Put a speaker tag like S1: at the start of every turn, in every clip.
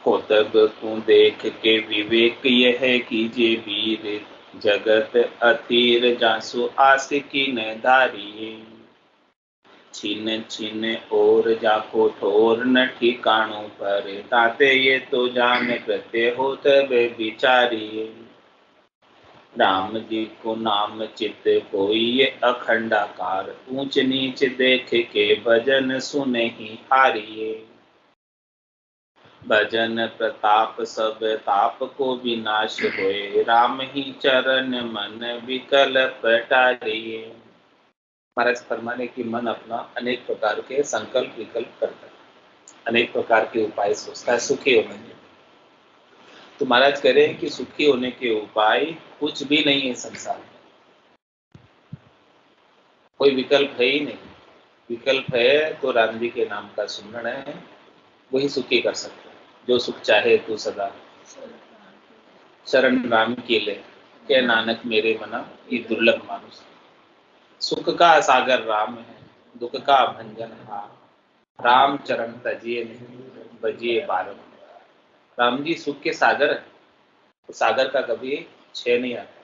S1: कौतब को देख के विवेक यह कीजिए वीर, जगत अधीर जासु आस की न धारिये। छिन छिन और जाको ठोर न ठिकानों पर, ताते ये तो जान कृत्य हो तब विचारिये। राम जी को नाम चित कोई ये अखंडाकार, ऊंच नीच देख के भजन सुने ही हारिये। भजन प्रताप सब ताप को विनाश होए, राम ही चरण मन विकल्प टारिये। महाराज फरमाने की मन अपना अनेक प्रकार के संकल्प विकल्प करता है, अनेक प्रकार के उपाय सोचता है सुखी होने के। तो महाराज कह रहे हैं कि सुखी होने के उपाय कुछ भी नहीं है संसार में, कोई विकल्प है ही नहीं। विकल्प है तो राम जी के नाम का सुमरण है, वही सुखी कर सकते हैं। जो सुख चाहे तू सदा शरण राम की ले, के नानक मेरे मना ये दुर्लभ मानुष। सुख का सागर राम है, दुख का भंजन हार, राम चरण तजिए नहीं बजिए बारम। राम जी सुख के सागर है, तो सागर का कभी क्षय नहीं आता।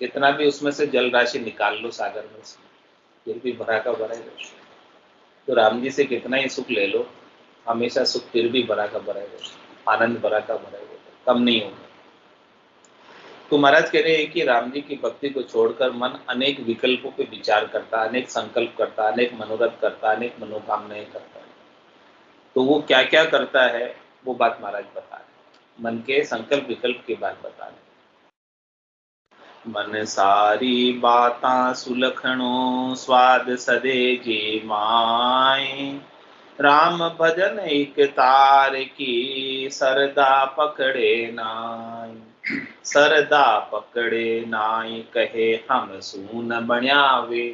S1: जितना भी उसमें से जल राशि निकाल लो सागर में से, फिर भी भरा का भरा ही रहता। तो राम जी से कितना ही सुख ले लो, हमेशा सुख फिर भी भरा का भरा ही रहता, आनंद भरा का भरा ही रहता, कम नहीं होगा। तो महाराज कह रहे हैं कि राम जी की भक्ति को छोड़कर मन अनेक विकल्पों पे विचार करता, अनेक संकल्प करता, अनेक मनोरथ करता, अनेक मनोकामनाएं करता है। तो वो क्या क्या करता है वो बात महाराज बता रहे, मन के संकल्प विकल्प की बात बता रहे। मन सारी बाता सुलखणो, स्वाद सदे जी माए, राम भजन एक तार की, सरदा पकड़े नाय। सरदा पकड़े नाय कहे हम सून बण्यावे,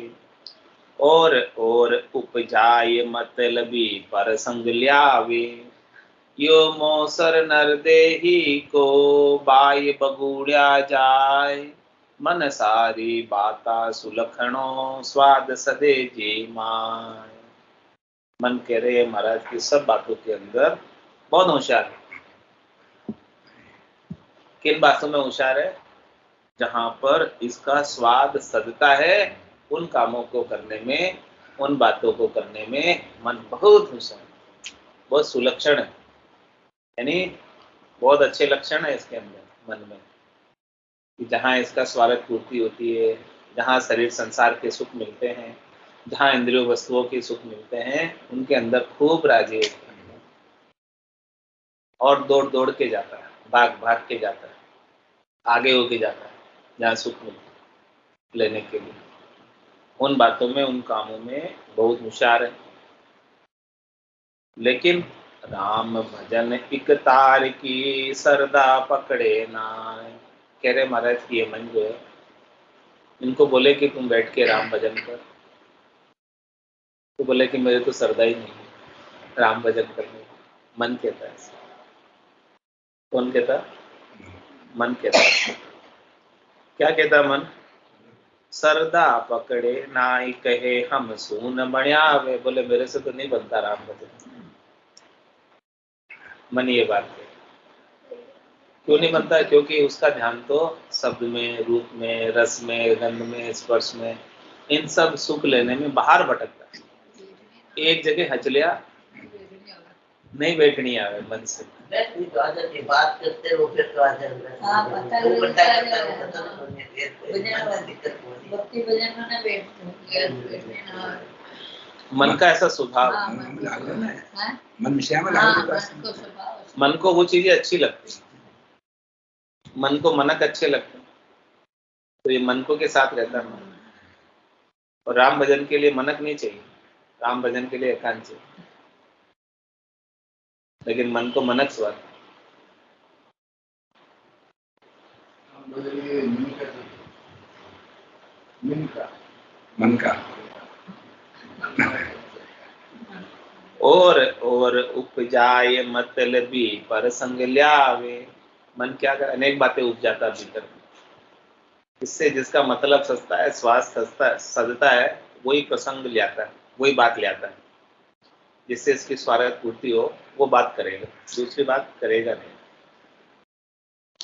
S1: और उपजाय मतलबी पर संग ल्यावे। यो मोसर नर देही को, बाय बगुड़िया जाय, मन सारी बाता सुलखणो, स्वाद सदे जी माय। मन कह रहे महाराज की सब बातों के अंदर बहुत होशियार है। किन बातों में होशियार है? जहां पर इसका स्वाद सदता है, उन कामों को करने में, उन बातों को करने में मन बहुत होशियार है, बहुत सुलक्षण है। यानी बहुत अच्छे लक्षण है इसके अंदर मन में, कि जहाँ इसका स्वार्थ पूर्ति होती है, जहाँ शरीर संसार के सुख मिलते हैं, जहाँ इंद्रियों वस्तुओं के सुख मिलते हैं, उनके अंदर खूब राजी होते हैं और दौड़ दौड़ के जाता है, भाग भाग के जाता है, आगे होके जाता है जहाँ सुख मिलता है लेने के लिए। उन बातों में, उन कामों में बहुत होशियार है। लेकिन राम भजन एक तार की, सरदा पकड़े नाय। कह रहे महाराज की ये मन जो है, इनको बोले कि तुम बैठ के राम भजन कर, तो बोले कि मेरे तो सरदा ही नहीं है राम भजन करने। मन कहता है, कौन कहता? मन कहता है। क्या कहता मन? सरदा पकड़े नाई कहे हम सून बण्यावे। बोले मेरे से तो नहीं बनता राम भजन। मन ये बात है। क्यों नहीं बनता है? क्योंकि उसका ध्यान तो शब्द में, रूप में, रस में, गंध में, स्पर्श में, इन सब सुख लेने में बाहर भटकता है। एक जगह हच लिया, नहीं बैठनी आवे मन से।
S2: बात करते हो फिर तो आ
S1: मन का ऐसा स्वभाव, मन को वो चीजें अच्छी लगती, मन को मनक अच्छे लगते, तो ये मन को के साथ रहता है मन। और राम भजन के लिए मनक नहीं चाहिए, राम भजन के लिए एकांत चाहिए। लेकिन मन को मनक स्वाद,
S3: मन का
S1: और उपजाए मतलबी पर संग ल्यावे। मन क्या कर, अनेक बातें उपजाता भीतर, इससे जिसका मतलब सस्ता है, स्वास्थ्य सस्ता सजता है, वही प्रसंग लाता है, वही बात लाता है। जिससे इसकी स्वार्थ पूर्ति हो वो बात करेगा, दूसरी बात करेगा नहीं।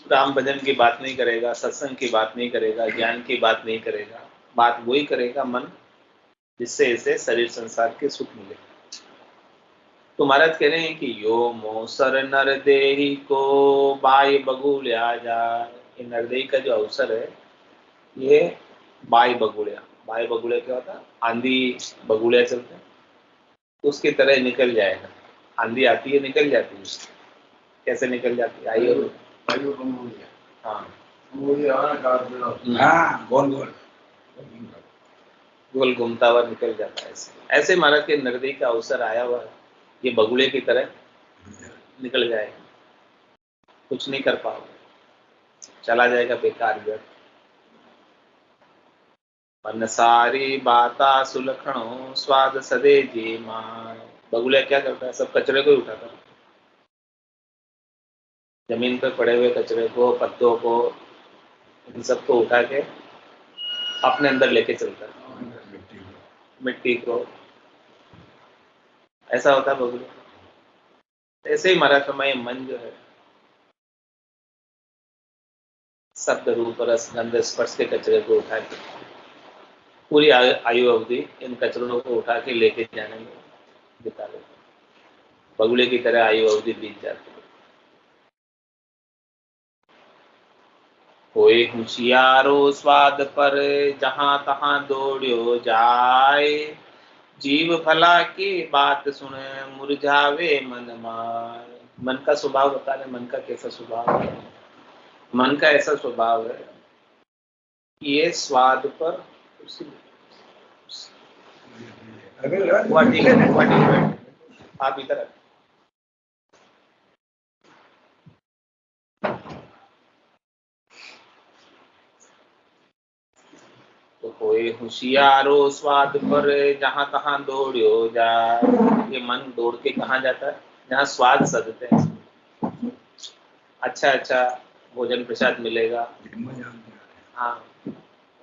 S1: राम भजन की बात नहीं करेगा, सत्संग की बात नहीं करेगा, ज्ञान की बात नहीं करेगा। बात वही करेगा मन जिससे इसे शरीर संसार के सुख मिले। तो महाराज कह रहे हैं कि यो मोसर नर देही को बाय बगुल्या जाए। ये नरदेही का जो अवसर है ये बाय बगुड़िया, बाय बगुड़िया क्या होता है? आंधी बगुड़िया चलते हैं उसकी तरह निकल जाएगा। आंधी आती है निकल जाती है, कैसे निकल जाती है? आई और हाँ
S3: हाँ गोल गोल
S1: गोल घूमता हुआ निकल जाता है। ऐसे महाराज के नरदेही का अवसर आया हुआ है, ये बगुड़े की तरह निकल जाएगा, कुछ नहीं कर पाओगे, चला जाएगा बेकार व्यर्थ। मन सारी बाता सुलखणो स्वाद सदे जी मान। बगुला क्या करता है? सब कचरे को ही उठाता है, जमीन पर पड़े हुए कचरे को, पत्तों को, इन सबको उठा के अपने अंदर लेके चलता है, मिट्टी को। ऐसा होता है बगुला। ऐसे ही महाराज फरमाए मन जो है शब्द रूप रस गंध स्पर्श के कचरे को उठा के पूरी आयु अवधि इन कचरों को उठा के लेके जाने में बिता देता है। बगुले की तरह आयु अवधि बीत जाती है। कोई होशियारो स्वाद पर जहां तहां दौड़ियो जाए, जीव भला की बात सुने मुरझावे मन माय। मन का स्वभाव बता रहे, मन का कैसा स्वभाव है? मन का ऐसा स्वभाव है कि ये स्वाद पर आप इधर तो कोई होशियारो स्वाद पर जहां तहां दौड़ियो जाए। ये मन दौड़ के कहाँ जाता है? जहाँ स्वाद सदते हैं, अच्छा अच्छा भोजन प्रसाद मिलेगा, हाँ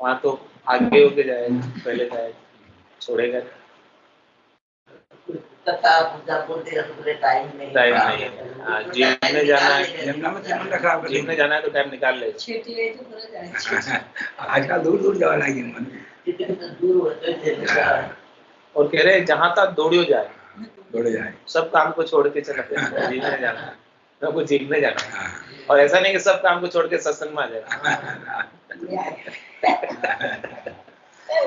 S1: वहां तो आगे होके जाएगा, पहले जाएगा, छोड़ेगा
S2: कथा पूजा बोलते हैं टाइम नहीं
S1: है। हाँ जिमने जाना है, जिमने जाना है तो टाइम निकाल ले।
S3: आजकल दूर दूर जावा लगी मन
S2: दूर होते
S1: और कह रहे जहां तक दौड़ियो जाए,
S3: दौड़ जाए,
S1: सब काम को छोड़ के चला जाए, जिमने जाना है, सबको जिमने जाना है। और ऐसा नहीं कि सब काम को छोड़ के सत्संग में आ जाए।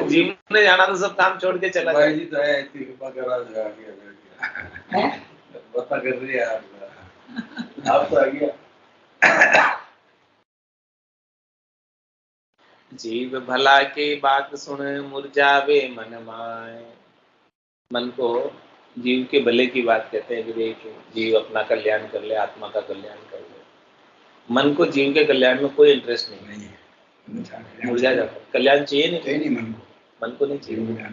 S1: जिम में जाना तो सब काम छोड़ के चला जाए।
S3: तो है कृपा करा बता कर रही है आप तो आ गया।
S1: जीव भला की बात सुन मुरझावे मन माय। मन को जीव के भले की बात कहते हैं कि जीव अपना कल्याण कर ले, आत्मा का कल्याण कर ले। मन को जीव के कल्याण में कोई इंटरेस्ट नहीं, मुरझा जाता है। कल्याण चाहिए नहीं मन को नहीं चाहिए।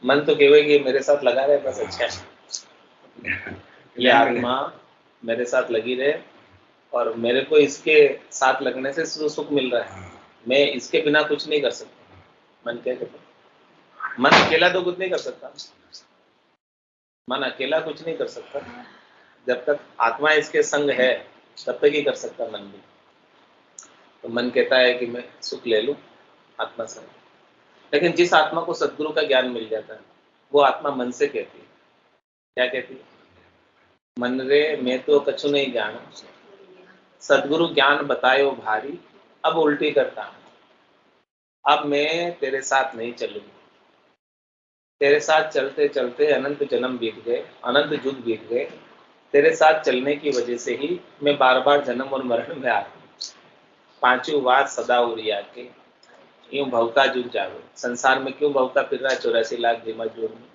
S1: मन तो केवल कि मेरे साथ लगा रहे बस, अच्छा ये आत्मा मेरे साथ लगी रहे और मेरे को इसके साथ लगने से सुख मिल रहा है, मैं इसके बिना कुछ नहीं कर सकता। मन क्या कहता है? मन अकेला तो कुछ नहीं कर सकता, मन अकेला कुछ नहीं कर सकता। जब तक आत्मा इसके संग है तब तक ही कर सकता मन भी। तो मन कहता है कि मैं सुख ले लूं आत्मा से, लेकिन जिस आत्मा को सद्गुरु का ज्ञान मिल जाता है वो आत्मा मन से कहती है, क्या कहती है? मन रे मैं तो कछु नहीं जाना, सद्गुरु ज्ञान बतायो भारी, अब उल्टी करता हूं। अब मैं तेरे साथ नहीं चलूंगी। तेरे साथ चलते चलते अनंत जन्म बीत गए, अनंत युग बीत गए। तेरे साथ चलने की वजह से ही मैं बार बार जन्म और मरण में आता हूँ। पांचों बात सदा उरिया के यूं भवता जुग जावे। संसार में क्यों भवता फिर रहा है 84 लाख जन्म में?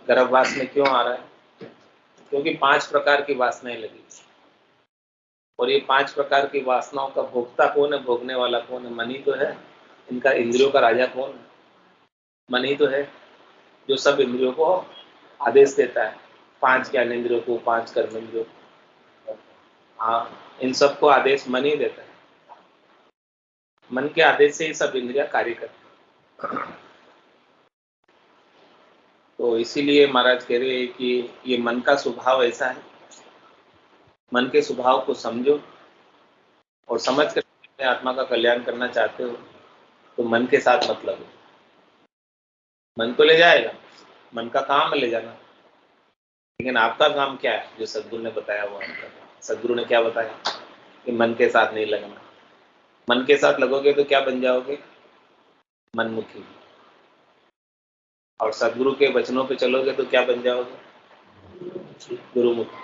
S1: गर्भवास में क्यों आ रहा है? क्योंकि 5 प्रकार की वासनाएं लगी, और ये 5 प्रकार की वासनाओं का भोक्ता कौन है? भोगने वाला कौन है? मन ही तो है। इनका इंद्रियों का राजा कौन है? मन ही तो है जो सब इंद्रियों को आदेश देता है, 5 ज्ञानेंद्रियों को, 5 कर्मेंद्रियों को। हाँ इन सबको आदेश मन ही देता है। मन के आदेश से ही सब इंद्रियां कार्य करती हैं। तो इसीलिए महाराज कह रहे हैं कि ये मन का स्वभाव ऐसा है, मन के स्वभाव को समझो और समझ कर अपने आत्मा का कल्याण करना चाहते हो तो मन के साथ मत लगो। मन तो ले जाएगा, मन का काम है ले जाना, लेकिन आपका काम क्या है जो सदगुरु ने बताया वो आपका। सदगुरु ने क्या बताया कि मन के साथ नहीं लगना। मन के साथ लगोगे तो क्या बन जाओगे? मनमुखी। और सदगुरु के वचनों पे चलोगे तो क्या बन जाओगे? गुरुमुखी।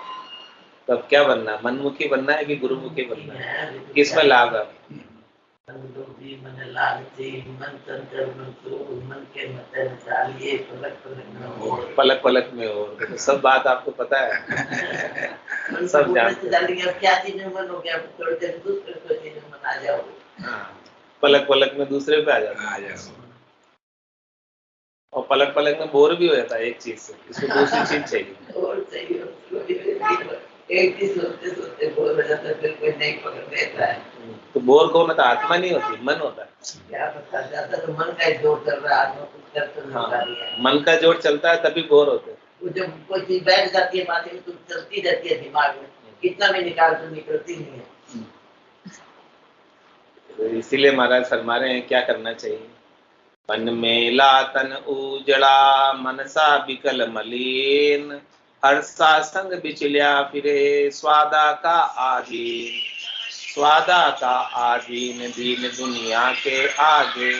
S1: तब क्या बनना? मनमुखी बनना है कि गुरुमुखी बनना है? किसमें लाभ है?
S2: मन लालची, मन चंचल, मन क्रूर, मन के मचन चालिए, पलक पलक में और।
S1: पलक पलक में और। तो सब बात आपको पता है। सब जानते हैं।
S2: अब क्या चीज में मन हो गया, थोड़ी देर दूसरे कोई चीज में मन आ जाओगे।
S1: हाँ, पलक पलक में दूसरे पे आ जाता है। और पलक पलक में बोर भी हो जाता है एक चीज से, इसको दूसरी चीज चाहिए।
S2: और चाहिए उसको भी, एक चीज सोचते सोचते बोर हो जाता है, फिर कोई नहीं पकड़ लेता है।
S1: तो बोर कौन होता है? आत्मा नहीं होती, मन होता है।
S2: क्या पता जाता तो मन का ही जोर चल रहा है, आत्मा कुछ कर तो नहीं पा रही है।
S1: मन का जोर चलता है तभी बोर होते हैं।
S2: वो जब कोई चीज बैठ जाती है बातें तो चलती रहती है दिमाग में, कितना भी निकाल तो निकलती नहीं है।
S1: तो इसीलिए महाराज फरमा रहे हैं क्या करना चाहिए। मन मेला तन उजड़ा, मनसा बिकल मलिन, हर्षा संग बिचलिया फिरे, स्वादा का आधीन। स्वादा का आधीन दीन दुनिया के आगे,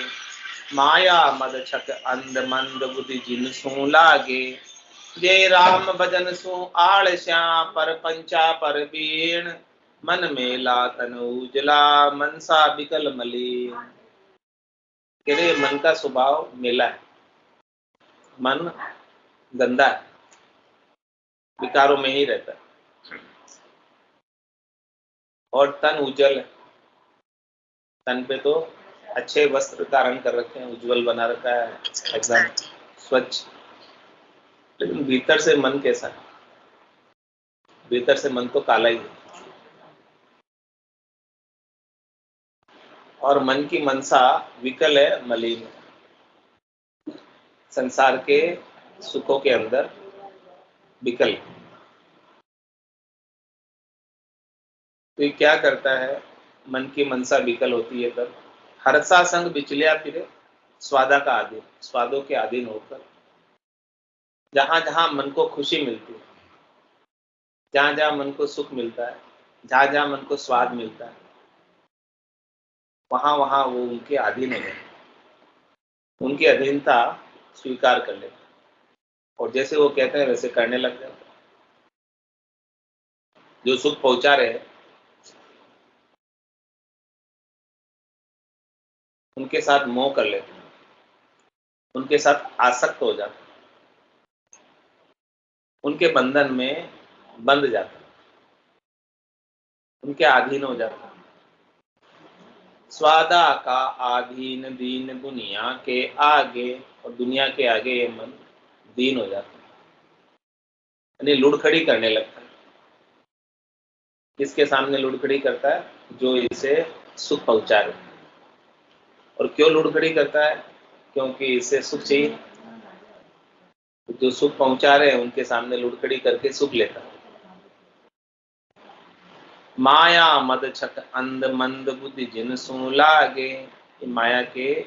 S1: माया मद छक अंध मंद बुद्धि जिन सू लागे। जय राम भजन सु आलस्या, पर पंचा पर बीण, मन मेला तन उजला, मनसा बिकल मलिन। कह रहे मन का स्वभाव मेला है, मन गंदा है, विकारों में ही रहता है। और तन उज्जवल है, तन पे तो अच्छे वस्त्र धारण कर रखे हैं, उज्जवल बना रखा है, एकदम स्वच्छ। लेकिन भीतर से मन कैसा है? भीतर से मन तो काला ही है। और मन की मनसा विकल है, मलिन है, संसार के सुखों के अंदर विकल। तो ये क्या करता है? मन की मनसा विकल होती है तब हर्षा संग बिचलिया फिरे, स्वादा का आधीन, स्वादों के अधीन होकर जहां जहां मन को खुशी मिलती है, जहां जहां मन को सुख मिलता है, जहां जहां मन को स्वाद मिलता है, वहां वहां वो उनके अधीन हो जाते, उनकी अधीनता स्वीकार कर लेते और जैसे वो कहते हैं वैसे करने लग जाते। जो सुख पहुंचा रहे हैं उनके साथ मोह कर लेते हैं, उनके साथ आसक्त हो जाते हैं, उनके बंधन में बंध जाते हैं, उनके अधीन हो जाते हैं। स्वादा का आधीन दीन दुनिया के आगे, और दुनिया के आगे ये मन दीन हो जाता है, यानी लुढ़खड़ी करने लगता है। किसके सामने लुढ़खड़ी करता है? जो इसे सुख पहुंचा रहे। और क्यों लुढ़खड़ी करता है? क्योंकि इसे सुख चाहिए। जो सुख पहुंचा रहे हैं उनके सामने लुढ़खड़ी करके सुख लेता है। माया मद छक अंध मंद बुद्धि जिन सु लागे, माया के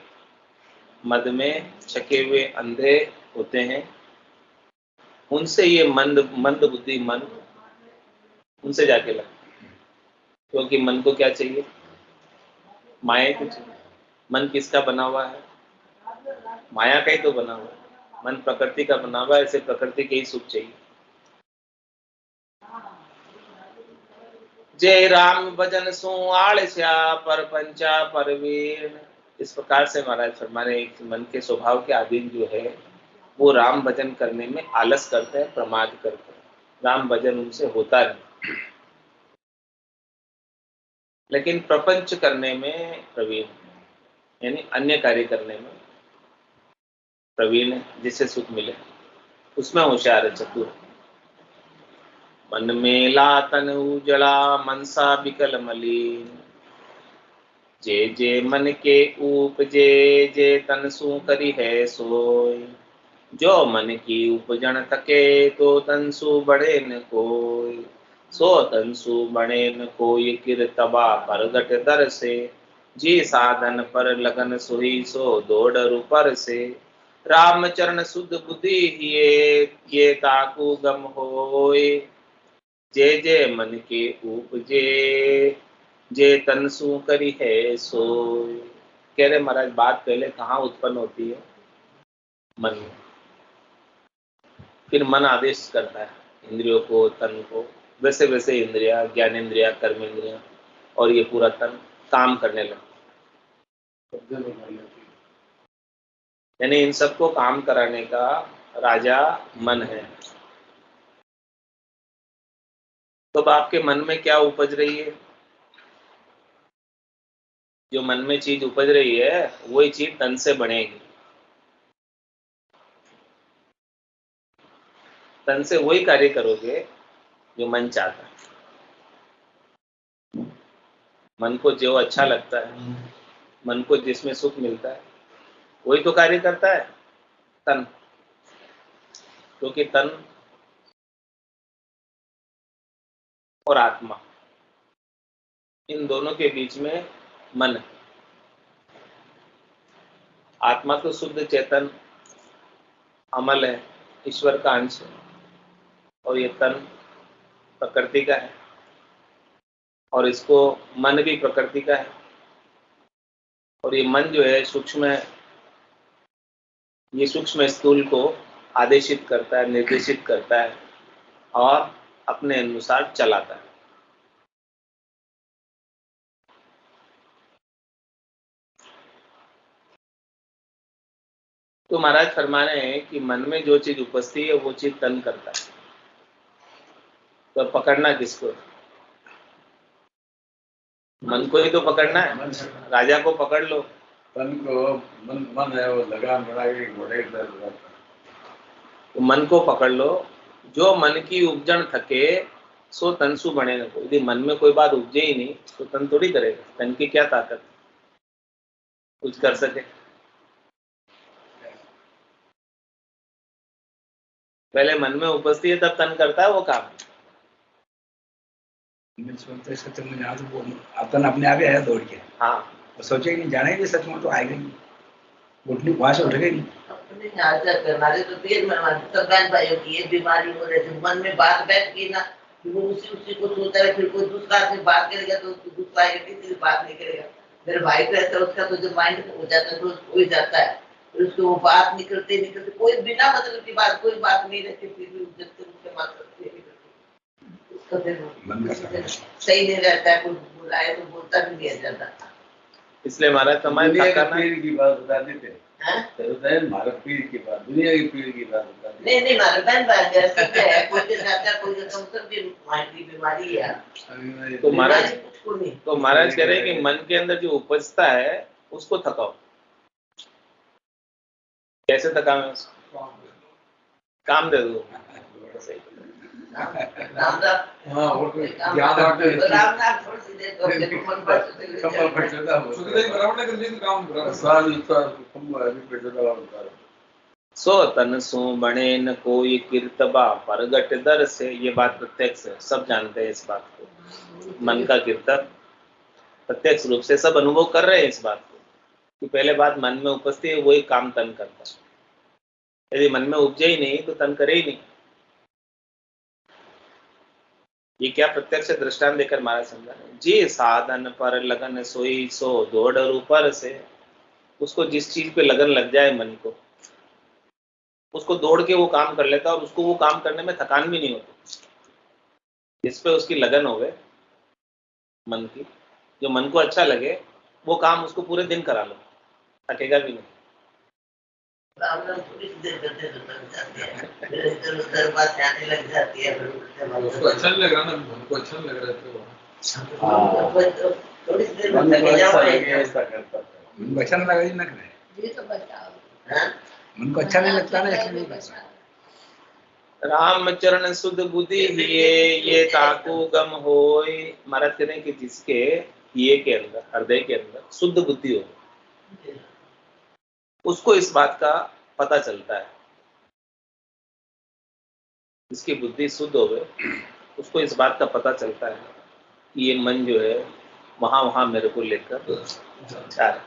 S1: मद में छके हुए अंधे होते हैं, उनसे ये मंद बुद्धि मन उनसे जाके लगता है। क्योंकि मन को क्या चाहिए? माया को चाहिए। मन किसका बना हुआ है? माया का ही तो बना हुआ है। मन प्रकृति का बना हुआ है, इसे प्रकृति के ही सुख चाहिए। जय राम भजन सु आलस्या, पर पंचा परवीन। इस प्रकार से महाराज फरमा रहे हैं कि मन के स्वभाव के अधीन जो है वो राम भजन करने में आलस करते हैं, प्रमाद करते हैं। राम भजन उनसे होता नहीं, लेकिन प्रपंच करने में प्रवीण, यानी अन्य कार्य करने में प्रवीण है, जिससे सुख मिले उसमें होशियार है, चतुर। मन मेला तन उजड़ा, मनसा बिकल मलिन। जे जे मन के उपजे, जे तन सु करी है सोय। जो मन की उपजन थके तो तंसु बढ़े न कोई, सो तंसु बढ़े न कोई कीर्तबा परगट दर से, जी साधन पर लगन सोई सो दौड़ पर से, राम चरण शुद्ध बुद्धि ये ताकू गम होय, जे जे मन के उपजे जे तनसु करी है सोय। कह रहे महाराज बात पहले कहाँ उत्पन्न होती है? मन में। फिर मन आदेश करता है इंद्रियों को, तन को, वैसे वैसे इंद्रिया, ज्ञानेन्द्रिया, कर्मेंद्रिया और ये पूरा तन काम करने लगता है। यानी इन सबको काम कराने का राजा मन है। तो अब आपके मन में क्या उपज रही है? जो मन में चीज उपज रही है वही चीज तन से बनेगी। तन से वही कार्य करोगे जो मन चाहता है। मन को जो अच्छा लगता है, मन को जिसमें सुख मिलता है, वही तो कार्य करता है तन। क्योंकि तन और आत्मा, इन दोनों के बीच में मन है। आत्मा तो शुद्ध चेतन अमल है, ईश्वर का अंश है, और ये तन प्रकृति का है, और इसको मन भी प्रकृति का है। और ये मन जो है सूक्ष्म है, ये सूक्ष्म स्थूल को आदेशित करता है, निर्देशित करता है और अपने अनुसार चलाता है। तो महाराज फरमा रहे हैं कि मन में जो चीज उपस्थित है वो चीज तन करता है। तो पकड़ना किसको? मन को ही तो पकड़ना है। राजा को पकड़ लो।
S3: तन को मन है वो लगाम बना के घोड़े की तरह लगाता है।
S1: तो मन को पकड़ लो। जो मन की उपजन थके सो तनसु बने न को। यदि मन में कोई बात उपजे ही नहीं तो तन थोड़ी करेगा। तन की क्या ताकत कुछ कर सके? पहले मन में उपस्थित है तब तन करता है वो काम।
S4: सच में जहाँ तो तन अपने आप ही आया दौड़ के।
S1: हाँ,
S4: वो सोचे ही नहीं, जाना ही नहीं, सच में तो आएगा ही, उठनी वहां से उठेगा ही नहीं।
S2: अपने आदत हमारे तो देर में हमारे सब बहन भाइयों की ये बीमारी हो रही थी। मन में बात बैठ गई ना, वो उसी को सोचता है। फिर कोई दूसरा आदमी बात करेगा तो दूसरा किसी से बात नहीं करेगा। मेरे भाई को ऐसा, उसका तो जो माइंड हो जाता है रोज हो जाता है। फिर उसको वो बात निकलते कोई बिना मतलब की बात, कोई बात नहीं रहती। फिर भी जब से उसके मात्र उसका फिर सही नहीं रहता है। कोई बुलाए तो बोलता भी नहीं जाता।
S1: इसलिए हमारा समाज
S3: दुनिया के पीर की बात बता देते हैं। भारत पीर की बात, दुनिया की पीर की बात बता देते।
S2: नहीं हमारे बहन भाई जैसे है, कोई के साथ कोई के कमजोर भी माइंड की बीमारी है।
S1: तो महाराज कह रहे हैं कि मन के अंदर जो उपजता है उसको थकाओ। कैसे थकावे उसको? काम दे दो। सो तन सु बने न कोई कीर्तबा परगट दर से। ये बात प्रत्यक्ष है, सब जानते हैं इस बात को। मन का कीर्तन प्रत्यक्ष रूप से सब अनुभव कर रहे हैं इस बात को कि पहले बात मन में उपस्थित है, वही काम तन करता है। यदि मन में उपजे ही नहीं तो तन करे ही नहीं। ये क्या प्रत्यक्ष दृष्टांत देकर महाराज समझा रहे। जी साधन पर लगन सोई सो दौड़ ऊपर से। उसको जिस चीज पे लगन लग जाए मन को, उसको दौड़ के वो काम कर लेता है और उसको वो काम करने में थकान भी नहीं होती। जिस पे उसकी लगन हो गए मन की, जो मन को अच्छा लगे वो काम उसको पूरे दिन करा लो, थकेगा भी नहीं।
S2: लग जाती है।
S5: उसको अच्छा नहीं लग रहा ना, हमको अच्छा नहीं लग रहा
S4: उनको अच्छा नहीं लगा, न करे। उनको अच्छा नहीं लगता ना, इसलिए नहीं करता।
S1: राम चरण शुद्ध बुद्धि ये ताकू गम होय। महाराज कहते हैं कि जिसके ये के अंदर, हृदय के अंदर शुद्ध बुद्धि हो, उसको इस बात का पता चलता है जिसकी बुद्धि शुद्ध हो गए उसको इस बात का पता चलता है कि ये मन जो है वहां वहां मेरे को लेकर जा रहा है।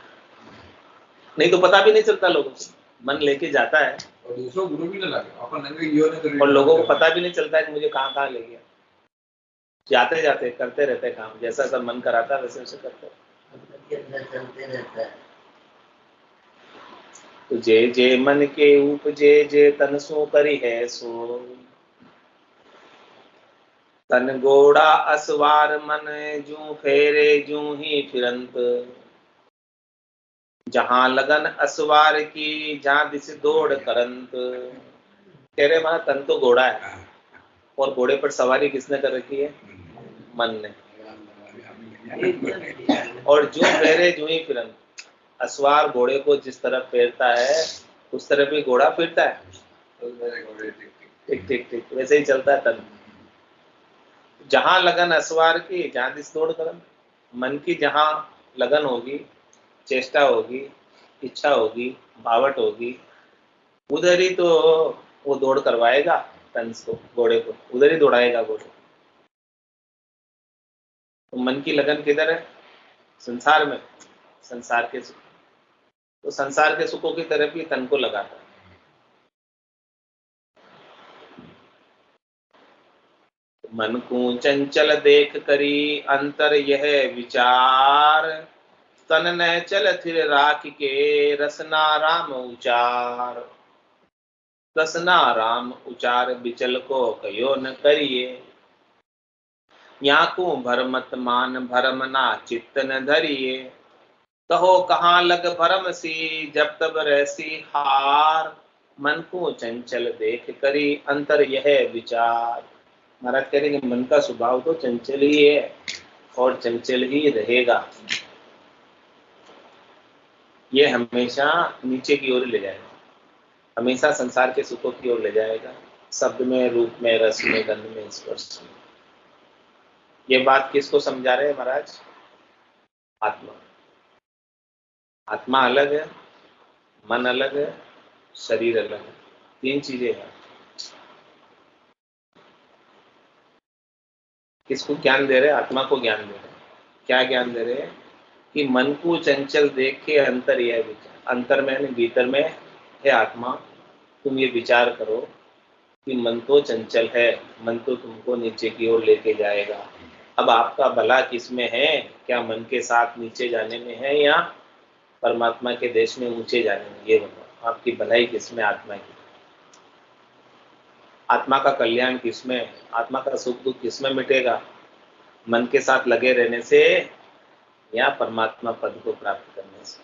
S1: नहीं तो पता भी नहीं चलता लोगों को, मन लेके जाता है
S5: और दूसरों गुरु भी ना लगे अपन नंगे यो ने करी
S1: और लोगों को पता भी नहीं चलता है कि मुझे कहाँ कहाँ ले गया। जाते जाते करते रहते काम, जैसा सब मन कराता है वैसे वैसे करते हैं।
S2: के अंदर चलते रहता है।
S1: तो जे जे मन के उपजे जे तन सो करी है सो, तन गोड़ा असवार मन जू फेरे जू ही फिरंत, जहां लगन असवार की जहां दिस दौड़ करंत। कह रहे हमारा तन तो घोड़ा है और घोड़े पर सवारी किसने कर रखी है? मन ने। और जू फेरे जू ही फिरंत, असवार घोड़े को जिस तरफ फेरता है उस तरफ ही घोड़ा फिरता है। ठीक ठीक ठीक वैसे ही चलता है तन। जहां लगन असवार की जहां दिस दौड़ करंत, मन की जहां लगन होगी, चेष्टा होगी, इच्छा होगी, भावट होगी, उधर ही तो वो दौड़ करवाएगा तन को, घोड़े को उधर ही दौड़ाएगा घोड़े। तो मन की लगन किधर है? संसार में, संसार के सुख। तो संसार के सुखों की तरफ ही तन को लगाता है। मन को चंचल देख करी अंतर यह विचार, तन न चल थिर राख के रसना राम उचार। रसना राम उचार बिचल को कयो न करिए, याकू भरमत मान भरम ना चित्त न धरिए। कहो कहाँ लग भरम सी जब तब रहसी हार, मन को चंचल देख करी अंतर यह विचार। महाराज कह रहे कि मन का स्वभाव तो चंचल ही है और चंचल ही रहेगा। ये हमेशा नीचे की ओर ले जाएगा, हमेशा संसार के सुखों की ओर ले जाएगा, शब्द में, रूप में, रस में, गंध में, स्पर्श में। ये बात किसको समझा रहे हैं महाराज? आत्मा। आत्मा अलग है, मन अलग है, शरीर अलग है, तीन चीजें हैं। किसको ज्ञान दे रहे? आत्मा को ज्ञान दे रहे। क्या ज्ञान दे रहे हैं? कि मन को चंचल देख के अंतर यह विचार, अंतर में भीतर में है आत्मा, तुम ये विचार करो कि मन तो चंचल है, मन तो तुमको नीचे की ओर लेके जाएगा। अब आपका भला किसमें है? क्या मन के साथ नीचे जाने में है या परमात्मा के देश में ऊंचे जाने में? ये बताओ, आपकी भलाई किसमें? आत्मा की। आत्मा का कल्याण किसमें? आत्मा का सुख दुख किसमें मिटेगा? मन के साथ लगे रहने से या परमात्मा पद को प्राप्त करने से?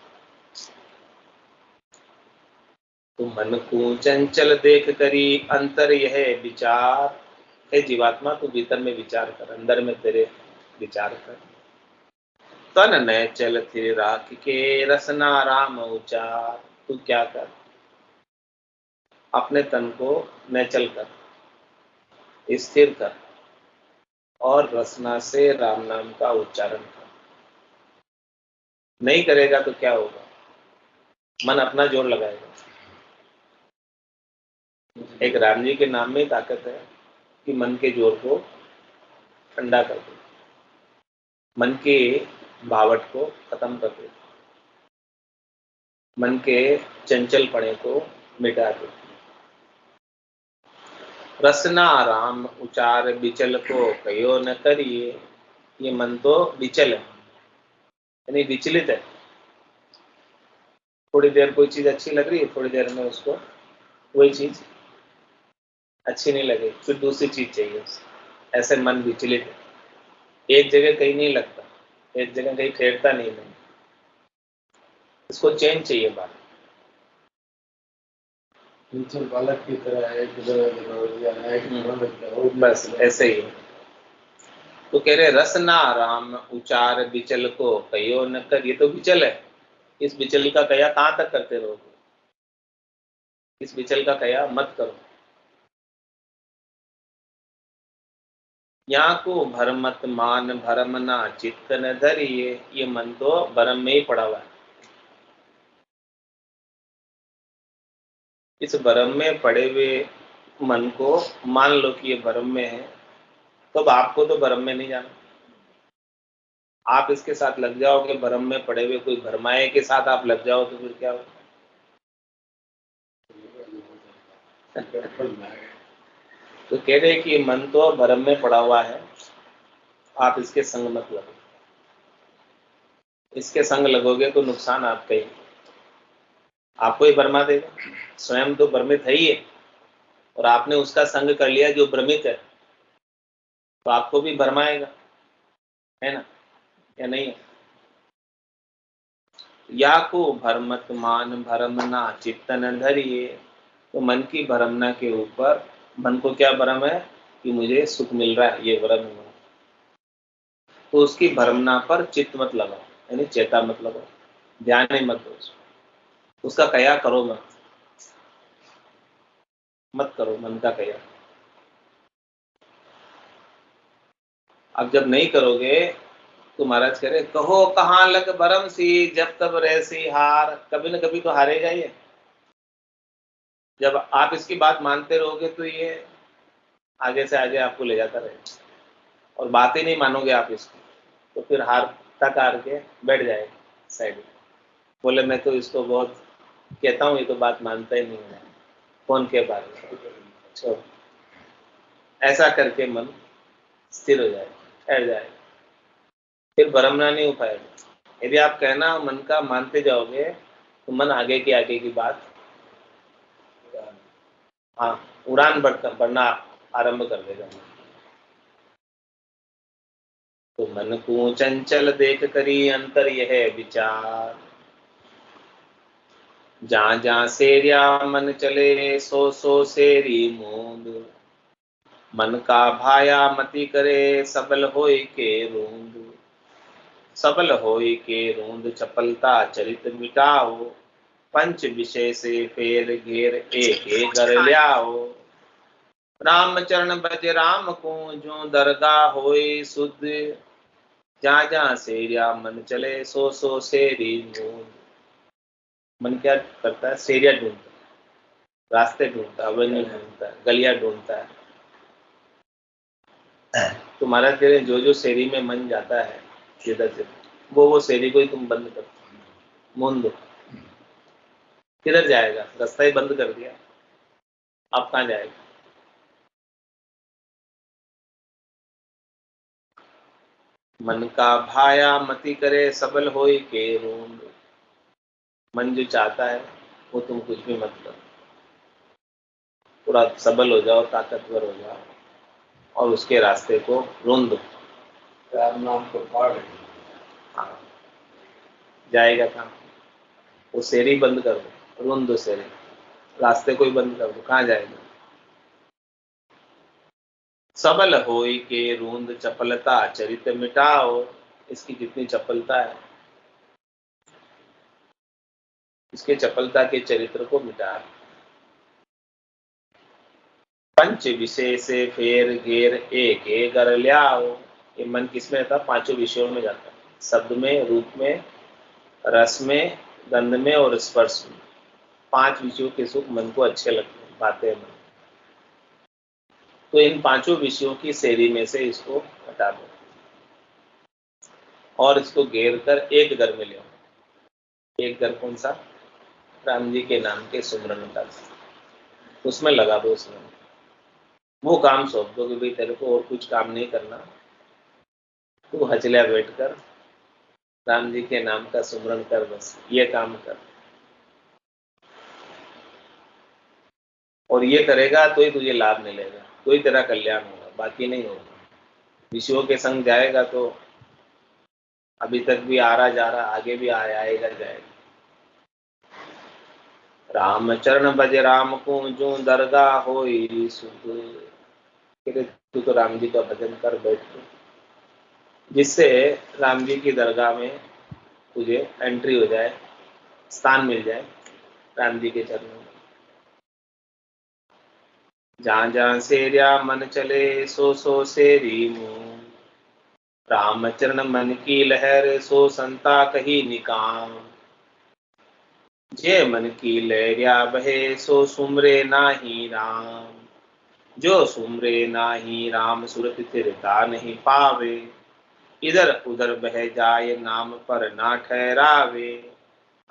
S1: तो मन को चंचल देख करी अंतर यह विचार। हे जीवात्मा, तू भीतर में विचार कर, अंदर में तेरे विचार कर। तन न चल थिर राख के रसना राम उचार। तू क्या कर? अपने तन को नचल कर, स्थिर कर और रसना से राम नाम का उच्चारण कर। नहीं करेगा तो क्या होगा? मन अपना जोर लगाएगा। एक राम जी के नाम में ताकत है कि मन के जोर को ठंडा कर दे, मन के भावट को खत्म कर दे, मन के चंचल पड़े को मिटा दे। रसना राम उचार बिचल को कयो न करिए। ये मन तो विचल है, यानी विचलित है। थोड़ी देर कोई चीज अच्छी लग रही है, थोड़ी देर में उसको वही चीज अच्छी नहीं लगे, फिर दूसरी चीज चाहिए। ऐसे मन विचलित है, एक जगह कहीं नहीं लगता, एक जगह कहीं ठहरता नहीं मन। इसको चेंज चाहिए बात।
S3: बालक की तरह
S1: बस ऐसे ही। तो कह रहे रसना राम उचार बिचल को कयो न कर। ये तो विचल है, इस विचल का कया कहाँ तक करते रहोगे? इस विचल का कया मत करो। यहाँ को भरमत मान भरम ना चित्त न धरिए। ये मन तो भरम में ही पड़ा हुआ है। इस भरम में पड़े हुए मन को मान लो कि ये भ्रम में है, तो अब आपको तो भ्रम में नहीं जाना। आप इसके साथ लग जाओगे, भ्रम में पड़े हुए कोई भरमाए के साथ आप लग जाओ तो फिर क्या हो? तो कह रहे कि मन तो भ्रम में पड़ा हुआ है, आप इसके संग मत लगो। इसके संग लगोगे तो नुकसान आपका ही, आपको ही भरमा देगा। स्वयं तो भ्रमित है ही है, और आपने उसका संग कर लिया जो भ्रमित है, तो आपको भी भरमाएगा, है ना, या नहीं है? या को भरमत मान भरम ना चित्तन धरिए। तो मन की भरमना के ऊपर, मन को क्या भरम है कि मुझे सुख मिल रहा है, ये भरम है। तो उसकी भरमना पर चित्त मत लगाओ, यानी चेता मत लगाओ, ध्यान ही मत दो उसका कया करो मत करो मन का कया। अब जब नहीं करोगे तो महाराज कह रहे कहो कहाँ लग भरम सी जब तब रहसी हार। कभी न कभी तो हारेगा ये। जब आप इसकी बात मानते रहोगे तो ये आगे से आगे आपको ले जाता रहेगा, और बात ही नहीं मानोगे आप इसकी तो फिर हार तक हार के बैठ जाएगा साइड में। बोले मैं तो इसको बहुत कहता हूँ, ये तो बात मानता ही नहीं है, कौन के बारे में छोड़। ऐसा करके मन स्थिर हो जाएगा, ठहर जाएगा, फिर भरमना नहीं हो पाएगा। यदि आप कहना मन का मानते जाओगे तो मन आगे की बात उड़ान बढ़ना आरंभ कर देगा। तो मन को चंचल देख करी अंतर यह विचार, जहाँ जहाँ सेरिया मन चले सो सो सेरी मूंद। मन का भाया मति करे सबल होय के रूंद। सबल होय के रूंद चपलता चरित मिटाओ। पंच विषय से फेर घेर एक घर ल्याओ। राम चरण बज राम को जो दरगाह होए शुद्ध। जहाँ जहाँ सेरिया मन चले सो सो सेरी मूंद। मन क्या करता है? सेरिया ढूंढता है, रास्ते ढूंढता है, अवेन्यू ढूंढता है, गलियां ढूंढता है। तो महाराज कह रहे जो जो शेरी में मन जाता है जिधर से, वो शेरी को ही तुम बंद कर मूंद दो। किधर जाएगा? रास्ता ही बंद कर दिया, अब कहाँ जाएगा? मन का भाया मति करे सबल होय के रूंद। मन जो चाहता है वो तुम कुछ भी मत करो, पूरा सबल हो जाओ, ताकतवर हो जाओ और उसके रास्ते को रूंद दो।
S3: नाम को पढ़
S1: हाँ, जाएगा कहाँ? वो शेरी बंद कर दो, रूंद दो शेरी, रास्ते को ही बंद कर दो, कहाँ जाएगा? सबल होय के रूंद चपलता चरित मिटाओ। इसकी जितनी चपलता है, इसके चपलता के चरित्र को मिटा। पंच विषय से फेर घेर एक घर ल्याओ। ये मन किसमें रहता? पांचों विषयों में जाता है, शब्द में, रूप में, रस में, गंध में और स्पर्श में। पांच विषयों के सुख मन को अच्छे लगते हैं, बातें मन। तो इन पांचों विषयों की शेरी में से इसको हटा दो और इसको घेर कर एक घर में ले आओ। एक घर कौन सा? राम जी के नाम के सुमरन का, उसमें लगा दो। उसमें वो काम सौंप दो कि भाई तेरे को और कुछ काम नहीं करना, तू हचलिया बैठकर राम जी के नाम का सुमरन कर, बस ये काम कर। और ये करेगा तो ही तुझे लाभ मिलेगा, तो ही तेरा कल्याण होगा, बाकी नहीं होगा। विषयों के संग जाएगा तो अभी तक भी आ रहा जा रहा, आगे भी आएगा जाएगा। राम चरण बज राम को जो दरगाह होई सुध। तू तो राम जी का भजन कर बैठ, जिससे राम जी की दरगाह में तुझे एंट्री हो जाए, स्थान मिल जाए राम जी के चरणों में। जहाँ जहाँ सेरिया मन चले सो सो सेरी मुँह। राम चरण मन की लहर सो संता कही निकाम। जे मन की लहरिया बहे सो सुमरे नाही राम। जो सुमरे नाही राम सुरत थिरता नहीं पावे, इधर उधर बह जाए नाम पर ना ठहरावे,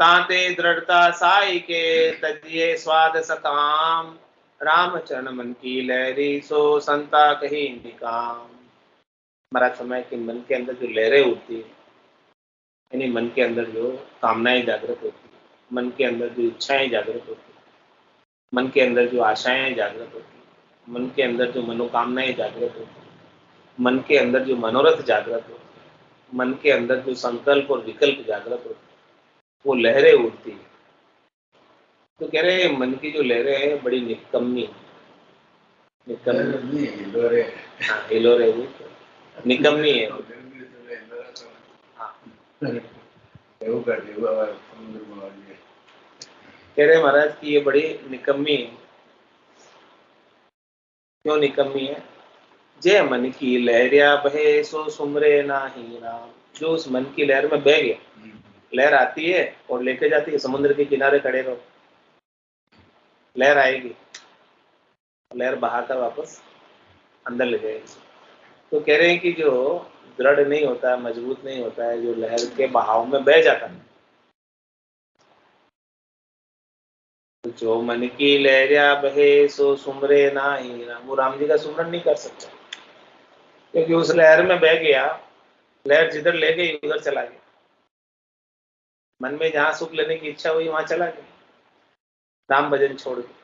S1: ताते दृढ़ता साई के तजिए स्वाद सकाम, राम चरण मन की लहरी सो संता कही निकाम। महाराज समय के मन के अंदर जो लहरें उठती है, यानी मन के अंदर जो कामनाएं जागृत होती है, मन के अंदर जो इच्छाएं जागृत होती है, मन के अंदर जो आशाएं जागृत होती है, मन के अंदर जो मनोकामनाएं जागृत होती है, मन के अंदर जो मनोरथ जागृत होते हैं, मन के अंदर जो संकल्प और विकल्प जागृत होते हैं, वो लहरें उठती है। तो कह रहे हैं मन की जो लहरें हैं बड़ी निकम्मी, निकम्मी, हाँ हिलोरे हुई निकम्मी है। हाँ कह रहे महाराज कि ये बड़ी निकम्मी है। क्यों निकम्मी है? जे मन की लहरिया बहे सो सुमरे नाही राम, जो उस मन की लहर में बह गया, लहर आती है और लेके जाती है, समुद्र के किनारे खड़े रहो, लहर आएगी, लहर बहाकर वापस अंदर ले जाएगी। तो कह रहे हैं कि जो दृढ़ नहीं होता है, मजबूत नहीं होता है, जो लहर के बहाव में बह जाता है, तो जो मन की लहरिया बहे सो सुमरे नाही राम, वो राम जी का सुमरन नहीं कर सकता, क्योंकि उस लहर में बह गया, लहर जिधर ले गई उधर चला गया, मन में जहां सुख लेने की इच्छा हुई वहां चला गया, राम भजन छोड़ के।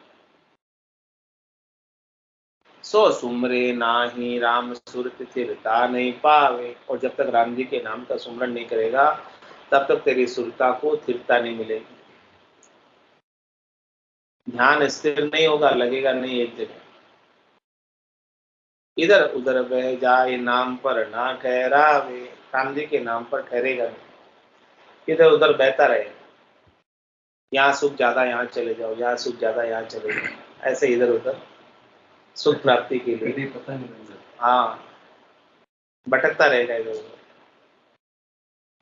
S1: सो सुमरे नाही राम सुरत थिरता नहीं पावे, और जब तक राम जी के नाम का सुमरन नहीं करेगा तब तक तेरी सुरता को थिरता नहीं मिलेगी, ध्यान स्थिर नहीं होगा, लगेगा नहीं एक जगह, इधर उधर बह जाए नाम पर ना ठहरावे, राम जी के नाम पर ठहरेगा नहीं, इधर उधर बहता रहेगा, यहाँ सुख ज्यादा यहाँ चले जाओ, यहाँ सुख ज्यादा यहाँ चले जाओ, ऐसे इधर उधर सुख प्राप्ति के लिए
S3: पता नहीं लगता।
S1: हाँ भटकता रहेगा इधर उधर,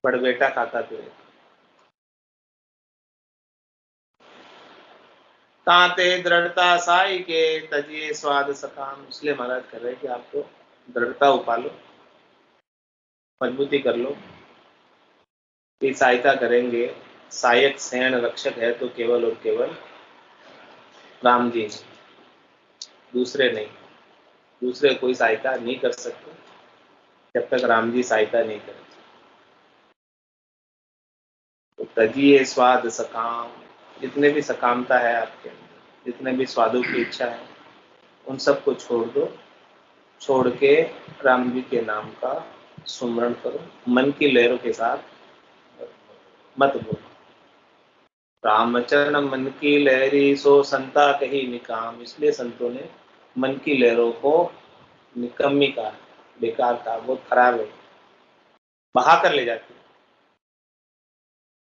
S1: बड़बेटा खाता फिरेगा। ताते दृढ़ता साई के तजिए स्वाद सकाम, इसलिए महाराज कर रहे हैं कि आपको दृढ़ता उपालो, मजबूती कर लो, कि सहायता करेंगे, सहायक सैन रक्षक है तो केवल और केवल राम जी, दूसरे नहीं, दूसरे कोई सहायता नहीं कर सकते जब तक राम जी सहायता नहीं करें। तो तजिए स्वाद सकाम, जितने भी सकामता है आपके अंदर, जितने भी स्वादों की इच्छा है, उन सबको छोड़ दो, छोड़ के राम जी के नाम का सुमरण करो, मन की लहरों के साथ मत बोलो। रामचरण मन की लहरी सो संता कही निकाम, इसलिए संतों ने मन की लहरों को निकम्मी का, बेकार का, बहुत खराब है, बहा कर ले जाती है,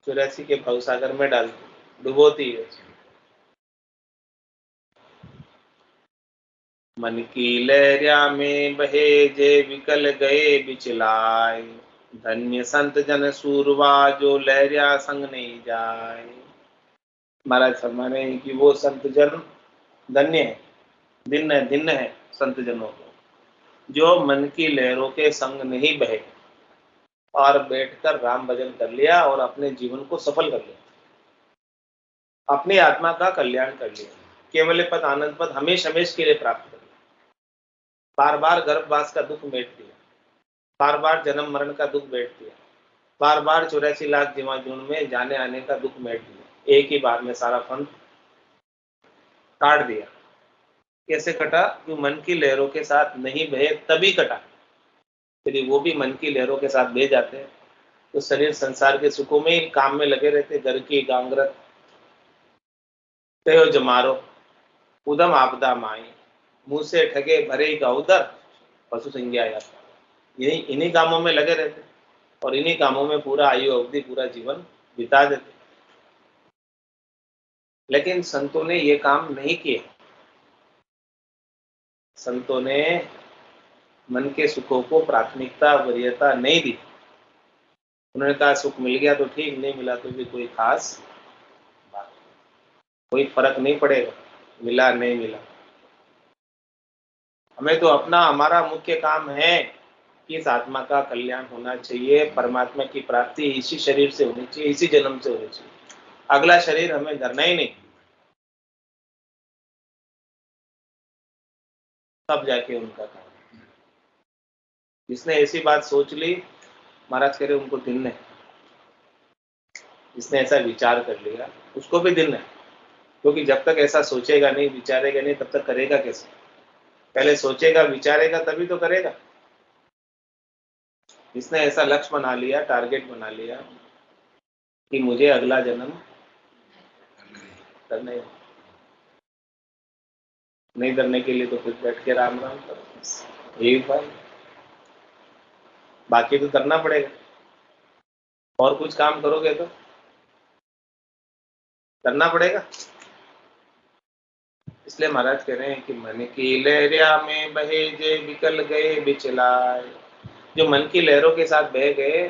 S1: 84 के भवसागर में डालती, डुबोती है। मन की लहरिया में बहे जे विकल गए बिचलाए, धन्य संत जन सूरवा जो लहरिया संग नहीं जाए। महाराज फरमा रहे हैं कि वो संत जन धन्य है, दिन है संत जनों को, जो मन की लहरों के संग नहीं बहे और बैठकर राम भजन कर लिया और अपने जीवन को सफल कर लिया, अपनी आत्मा का कल्याण कर लिया, केवल पद आनंद पद हमेश हमेश के लिए प्राप्त कर लिया, बार बार गर्भवास का दुख मेट दिया, बार बार जन्म मरण का दुख बैठ दिया, बार बार 84 लाख जीवा जून में जाने आने का दुख बैठ दिया, एक ही बार में सारा फंड काट दिया। कैसे कटा? जो मन की लहरों के साथ नहीं बहे तभी कटा। यदि वो भी मन की लहरों के साथ बह जाते हैं तो शरीर संसार के सुखों में ही काम में लगे रहते, घर की गांगरत तयो जमारो उदम आपदा माई, मुंह से ठगे भरे का उदर पशु संज्ञा जाता, यही इन्हीं कामों में लगे रहते और इन्हीं कामों में पूरा आयु अवधि, पूरा जीवन बिता देते। लेकिन संतों ने ये काम नहीं किए, संतों ने मन के सुखों को प्राथमिकता वरीयता नहीं दी। उन्होंने कहा सुख मिल गया तो ठीक, नहीं मिला तो भी कोई खास बात, कोई फर्क नहीं पड़ेगा, मिला नहीं मिला। हमें तो अपना हमारा मुख्य काम है कि इस आत्मा का कल्याण होना चाहिए, परमात्मा की प्राप्ति इसी शरीर से होनी चाहिए, इसी जन्म से होनी चाहिए। अगला शरीर हमें धरना ही नहीं, तब जाके उनका काम। जिसने ऐसी बात सोच ली, महाराज कह रहे उनको दिन है। जिसने ऐसा विचार कर लिया उसको भी दिन है, क्योंकि जब तक ऐसा सोचेगा नहीं, विचारेगा नहीं, तब तक करेगा कैसे? पहले सोचेगा विचारेगा तभी तो करेगा। जिसने ऐसा लक्ष्य बना लिया, टारगेट बना लिया कि मुझे अगला जन्म करना है, नहीं करने के लिए तो फिर बैठ के राम राम करो, यही उपाय। बाकी तो करना पड़ेगा, और कुछ काम करोगे तो करना पड़ेगा। इसलिए महाराज कह रहे हैं कि मन की लहरिया में बहे जे विकल गए बिचलाए। जो मन की लहरों के साथ बह गए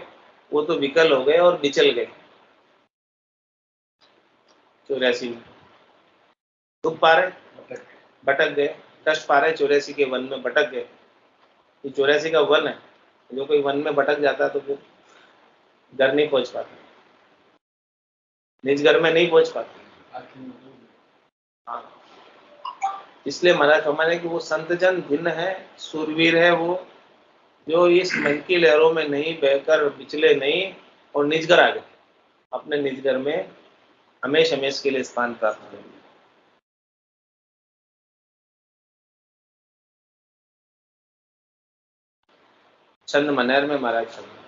S1: वो तो विकल हो गए और बिचल गए। 84 में दुख पा रहे, भटक गए, कष्ट पा रहे, 84 के वन में भटक गए। 84 का वन है, जो कोई वन में भटक जाता तो फिर घर नहीं पहुंच पाता, निज घर में नहीं पहुंच पाता। हाँ, इसलिए महाराज फरमाने कि वो संतजन भिन्न है, सूरवीर है वो, जो इस मन की लहरों में नहीं बहकर बिचले नहीं और निज घर आ गए, अपने निज घर में हमेश हमेश के लिए स्थान प्राप्त करेंगे। छंद मनेर में महाराज फरमाते,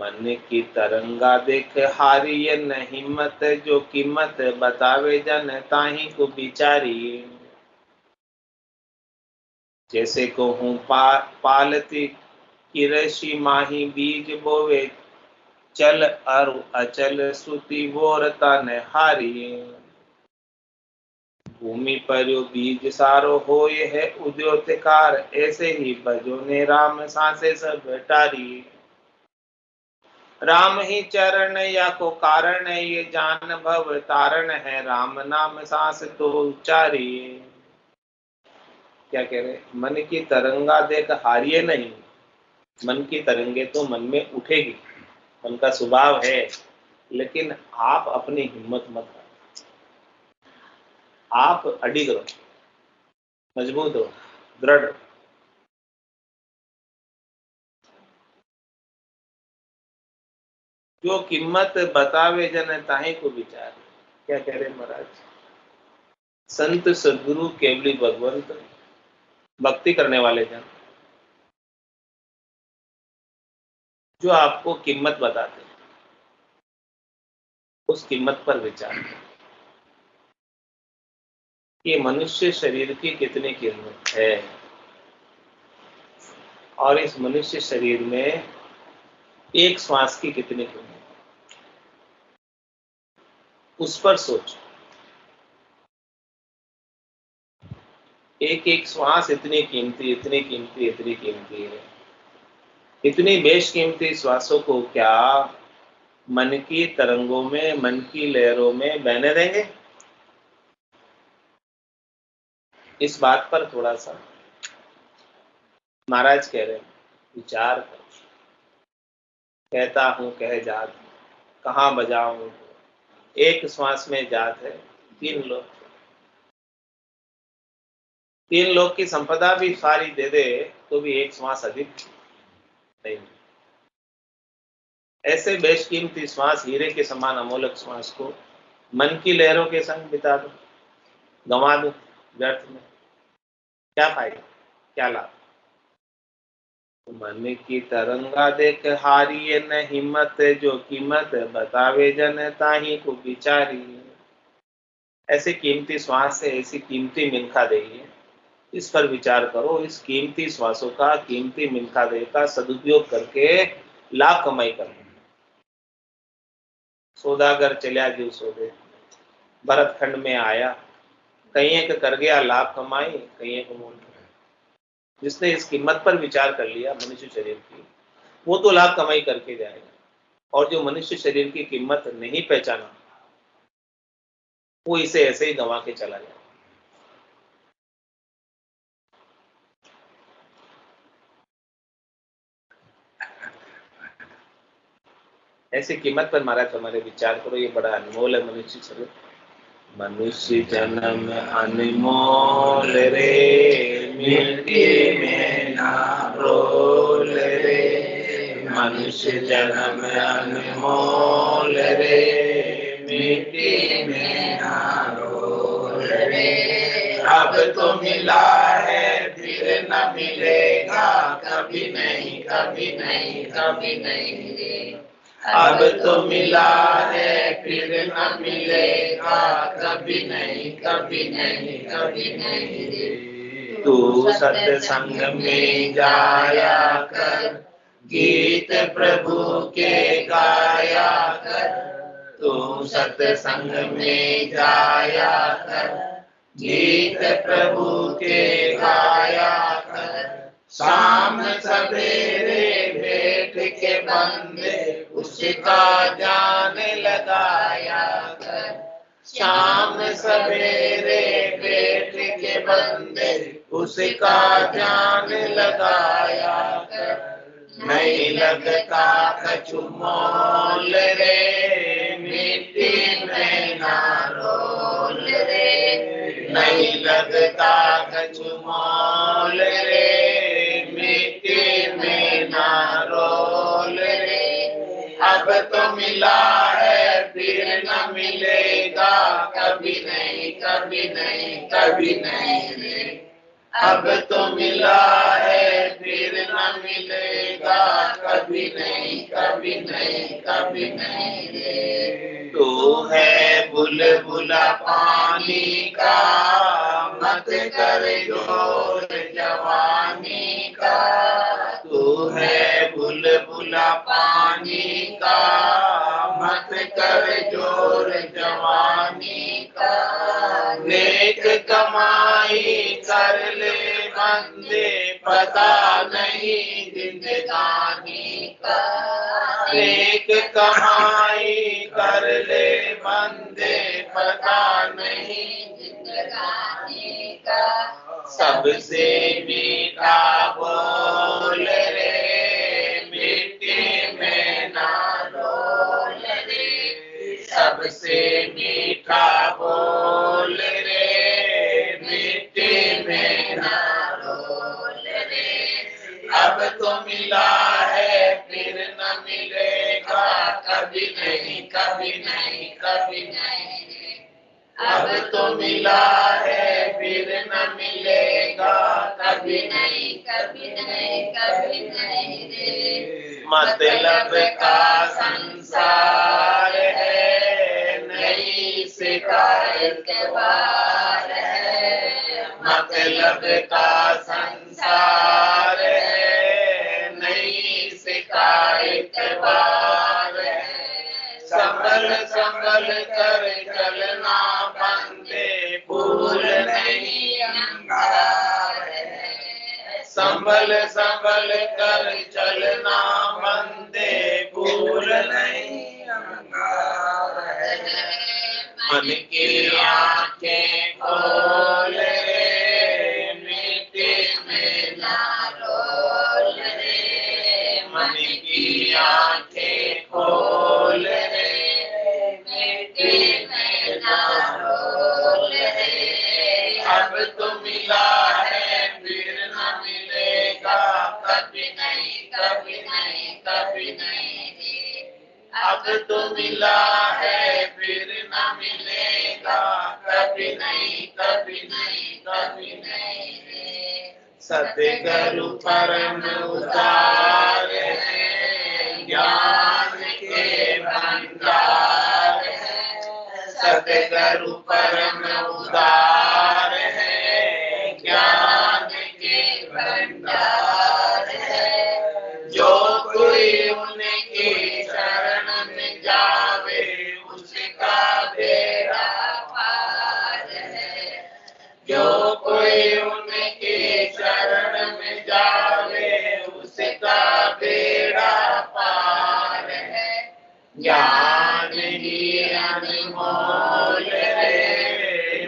S1: मन की तरंगा देख हारी ये न हिम्मत, जो कीमत बतावे जन ताही को बिचारी। जैसे को हूँ पालती किरसी माही बीज बोवे, चल अरु अचल सुति वोरता न हारी। भूमि पर जो बीज सारो होए है उद्योतकार, ऐसे ही भजो ने राम सांसे सब टारी। राम ही चरण या को कारण, ये जान भव तारण है, राम नाम सांस तो उच्चारी। क्या कह रहे? मन की तरंगा देख हारिए नहीं। मन की तरंगे तो मन में उठेगी, मन का स्वभाव है, लेकिन आप अपनी हिम्मत मत करो, आप अडिग रहो, मजबूत हो, दृढ़। जो कीमत बतावे जन ताहे को विचार। क्या कह रहे महाराज? संत सदगुरु केवली भगवंत, भक्ति करने वाले जन जो आपको कीमत बताते हैं, उस कीमत पर विचार करें। ये मनुष्य शरीर की कितनी कीमत है, और इस मनुष्य शरीर में एक श्वास की कितनी कीमत, उस पर सोचो। एक एक श्वास इतनी कीमती, इतनी कीमती, इतनी कीमती है। इतनी बेशकीमती श्वासों को क्या मन की तरंगों में, मन की लहरों में बहने देंगे? इस बात पर थोड़ा सा महाराज कह रहे हैं विचार करो। कहता हूं कह जात, कहां बजाऊं, एक श्वास में जात है 3 लोग। 3 लोग की संपदा भी सारी दे दे तो भी एक श्वास अधिक नहीं। ऐसे बेशकीमती श्वास, हीरे के समान अमोलक श्वास को मन की लहरों के संग बिता दो, गंवा दो व्यर्थ में, क्या फायदा, क्या लाभ? मन की तरंगा देख हारिए न हिम्मत, जो कीमत बतावे जन ताही को बिचारी। ऐसे कीमती श्वास से ऐसी कीमती मिल्खा देही है, इस पर विचार करो। इस कीमती श्वासों का, कीमती मिल्खा देह का सदुपयोग करके लाभ कमाई करो। सौदागर चलिया जीव सौदे, भरत खंड में आया, कहीं एक कर गया लाभ कमाई, कहीं एक मोल। जिसने इस कीमत पर विचार कर लिया मनुष्य शरीर की, वो तो लाभ कमाई करके जाएगा, और जो मनुष्य शरीर की कीमत नहीं पहचाना, वो इसे ऐसे ही गंवा के चला जाएगा। ऐसी कीमत पर महाराज हमारे विचार करो, ये बड़ा अनमोल है मनुष्य स्वरूप। मनुष्य जन्म अनमोल रे, मिट्टी में ना रोल रे। मनुष्य जन्म अनमोल रे, मिट्टी में ना रोल रे। अब तो मिला है फिर न मिलेगा, कभी नहीं कभी नहीं कभी नहीं रे। अब तो मिला है फिर न मिलेगा, कभी नहीं कभी नहीं कभी नहीं रे। तू सत्संग में जाया कर, गीत प्रभु के गाया कर। तू सत्संग में जाया कर, गीत प्रभु के गाया कर। शाम सवेरे बैठ के बंदे उसका ध्यान लगाया कर। शाम सवेरे बैठ के बंदे उसका ध्यान लगाया कर। नहीं लगता कछु मोल रे, मिट्टी में ना रोल रे। नहीं लगता कछु मोल रे, मिट्टी में ना रोल रे। अब तो मिला है फिर न मिलेगा, कभी नहीं कभी नहीं कभी नहीं रे। अब तो मिला है फिर न मिलेगा, कभी नहीं कभी नहीं कभी नहीं रे। तू है बुलबुला पानी का, मत कर जोर जवानी का। तू है बुलबुला पानी का, मत कर जोर जवानी का। नेक कमाई कर ले बंदे, पता नहीं जिंदगानी का। नेक कमाई कर ले बंदे, पता नहीं जिंदगानी का। सबसे मीठा बोल रे, मिट्टी में ना रोल रे। सबसे मीठा बोल रे, मिट्टी में ना रोल रे। अब तो मिला है फिर न मिलेगा, कभी नहीं कभी नहीं कभी नहीं रे। अब तो मिला है फिर न मिलेगा, कभी नहीं कभी नहीं कभी नहीं रे। मतलब का संसार है, नई शिकायत बार है। मतलब का संसार है, नई शिकायत बार है। संभल संभल कर चलना बंदे, फूल नहीं अंगार है। संभल संभल कर चलना बंदे, फूल नहीं अंगार है। मन की आंखें खोल रे, मिट्टी में ना रोल रे। मन की आंखें खोल रे, मिट्टी में ना रोल रे। अब तो मिला है फिर न मिलेगा, कभी नहीं कभी नहीं कभी नहीं रे। अब तो मिला है फिर न मिलेगा, कभी नहीं कभी नहीं कभी नहीं रे। सतगुरु परम उदार है, ज्ञान के भंडार है। सतगुरु परम उदार है, ज्ञान के भंडार है। जो कोई उनके शरण में जावे, उसका बेड़ा पार है। जो कोई उनके शरण में जावे, उसका बेड़ा पार है। ज्ञान ही अनमोल रे,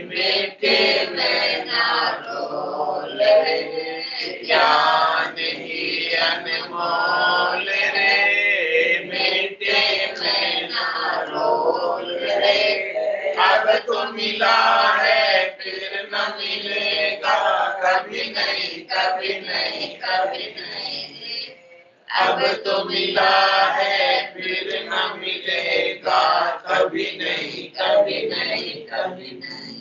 S1: तो मिला है फिर न मिलेगा, कभी नहीं कभी नहीं कभी नहीं। अब तो मिला है फिर न मिलेगा, कभी नहीं कभी नहीं कभी नहीं।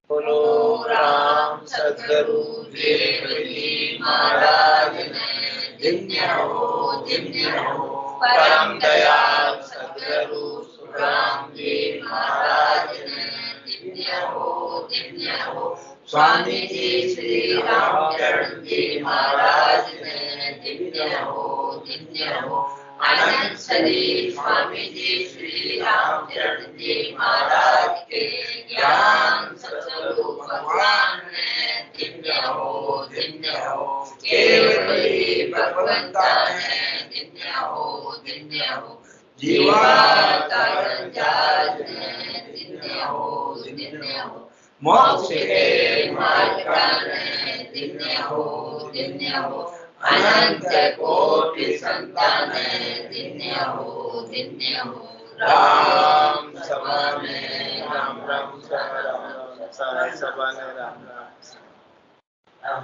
S1: बोलो राम सद्गुरु देव जी महाराज ने, धन्य हो परम दयाल सद्गुरु सुराम जी महाराज ने, धन्य हो स्वामी जी श्री रामचरण जी महाराज ने, धन्य हो अनंत शरीर स्वामी जी श्री रामचरण जी महाराज के ज्ञान सतस्वरूप भगवान ने, धन्य हो केवली भगवंता ने, धन्य हो जीवावतार जहाज ने, धन्य हो मोक्ष के मार्ग ने, धन्य हो अनंत कोटि संतान ने, धन्य हो राम सभा में राम राम सभा में राम राम।